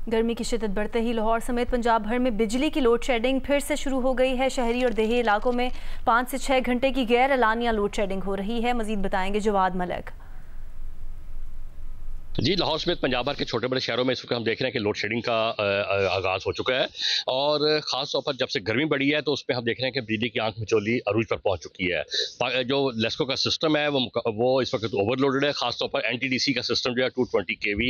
गर्मी की शिद्दत बढ़ते ही लाहौर समेत पंजाब भर में बिजली की लोड शेडिंग फिर से शुरू हो गई है। शहरी और देही इलाकों में 5 से 6 घंटे की गैर एलानिया लोड शेडिंग हो रही है। मजीद बताएंगे जवाद मलिक। जी, लाहौर समेत पंजाब भर के छोटे बड़े शहरों में इस वक्त हम देख रहे हैं कि लोड शेडिंग का आगाज़ हो चुका है और ख़ास तौर पर जब से गर्मी बढ़ी है तो उस पर हम देख रहे हैं कि बिजली की आंख मिचौली अरूज पर पहुंच चुकी है। जो लेस्को का सिस्टम है वो इस वक्त ओवरलोडेड है। ख़ास तौर पर NTDC का सिस्टम जो है 220 kV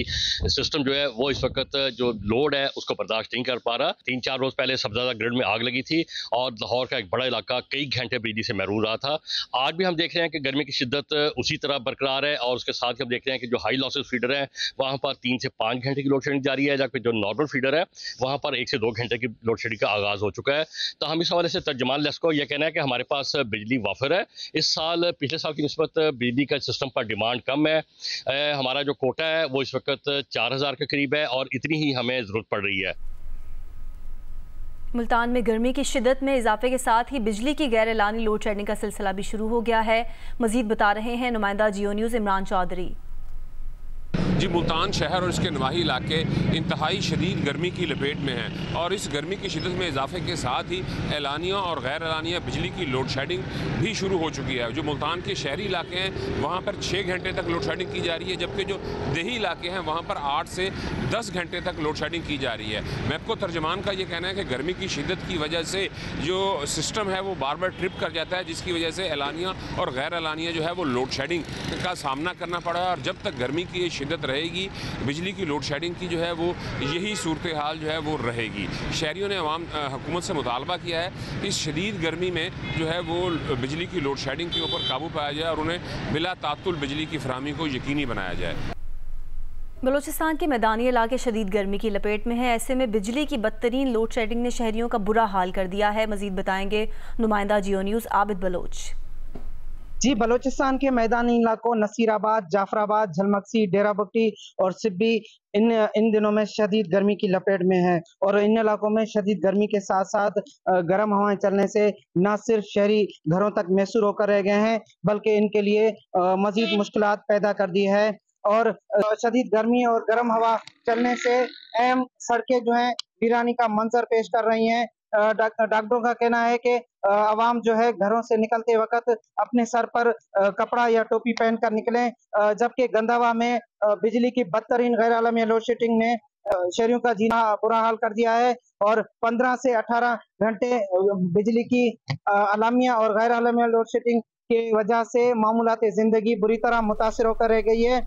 सिस्टम जो है वो इस वक्त जो लोड है उसको बर्दाश्त नहीं कर पा रहा। 3-4 रोज़ पहले सबसे ज़्यादा ग्रिड में आग लगी थी और लाहौर का एक बड़ा इलाका कई घंटे बिजली से महरूम रहा था। आज भी हम देख रहे हैं कि गर्मी की शिद्दत उसी तरह बरकरार है और उसके साथ ही हम देख रहे हैं कि जो हाई लॉसेस फीडर है वहाँ पर 3 से 5 घंटे की लोड शेडिंग जारी है, जबकि जो नॉर्मल फीडर है वहाँ पर 1 से 2 घंटे की लोड शेडिंग का आगाज़ हो चुका है। तो हम इस हवाले से तर्जुमान लेस्को ये कहना है कि हमारे पास बिजली वाफिर है। इस साल पिछले साल की निस्बत बिजली का सिस्टम पर डिमांड कम है। हमारा जो कोटा है वो इस वक्त 4000 के करीब है और इतनी ही हमें ज़रूरत पड़ रही है। मुल्तान में गर्मी की शिद्दत में इजाफे के साथ ही बिजली की गैर एलानी लोड शेडिंग का सिलसिला भी शुरू हो गया है। मजीद बता रहे हैं नुमाइंदा जियो न्यूज़ इमरान चौधरी। जी, मुल्तान शहर और इसके नवाही इलाके इंतहाई शदीद गर्मी की लपेट में हैं और इस गर्मी की शिद्दत में इजाफे के साथ ही एलानिया और गैर एलानिया बिजली की लोड शेडिंग भी शुरू हो चुकी है। जो मुल्तान के शहरी इलाके हैं वहाँ पर 6 घंटे तक लोड शेडिंग की जा रही है, जबकि जो देही इलाके हैं वहाँ पर 8 से 10 घंटे तक लोड शेडिंग की जा रही है। मैपको तर्जमान का ये कहना है कि गर्मी की शिद्दत की वजह से जो सिस्टम है वो बार बार ट्रिप कर जाता है, जिसकी वजह से एलानिया और गैर एलानिया जो है वो लोड शेडिंग का सामना करना पड़ा है और जब तक गर्मी की शिद्दत रहेगी बिजली की लोड शेडिंग की जो है वो यही सूरत हाल जो है वो रहेगी। शहरियों ने हुकूमत से मुतालबा किया है इस शदीद गर्मी में जो है वो बिजली की लोड शेडिंग के ऊपर काबू पाया जाए और उन्हें बिला तात्तुल बिजली की फराहमी को यकीनी बनाया जाए। बलूचिस्तान के मैदानी इलाके शदीद गर्मी की लपेट में है। ऐसे में बिजली की बदतरीन लोड शेडिंग ने शहरियों का बुरा हाल कर दिया है। मजीद बताएंगे नुमाइंदा जियो न्यूज़ आबिद बलोच। जी, बलूचिस्तान के मैदानी इलाकों नसीराबाद, जाफराबाद, झलमक्सी, डेराबट्टी और सिब्बी इन दिनों में शदीद गर्मी की लपेट में है और इन इलाकों में शदीद गर्मी के साथ साथ गर्म हवाएं चलने से न सिर्फ शहरी घरों तक मैसूर होकर रह गए हैं बल्कि इनके लिए मजीद मुश्किलात पैदा कर दी है और शदीद गर्मी और गर्म हवा चलने से अहम सड़कें जो हैं वीरानी का मंजर पेश कर रही हैं। डॉक्टरों का कहना है कि आवाम जो है घरों से निकलते वक्त अपने सर पर कपड़ा या टोपी पहनकर निकलें, जबकि गंदावा में बिजली की बदतरीन गैर आलमी लोड शेडिंग ने शहरियों का जीना बुरा हाल कर दिया है और 15 से 18 घंटे बिजली की आलमिया और गैर आलमिया लोड शेडिंग की वजह से मामूलात जिंदगी बुरी तरह मुतासिर होकर रह गई है।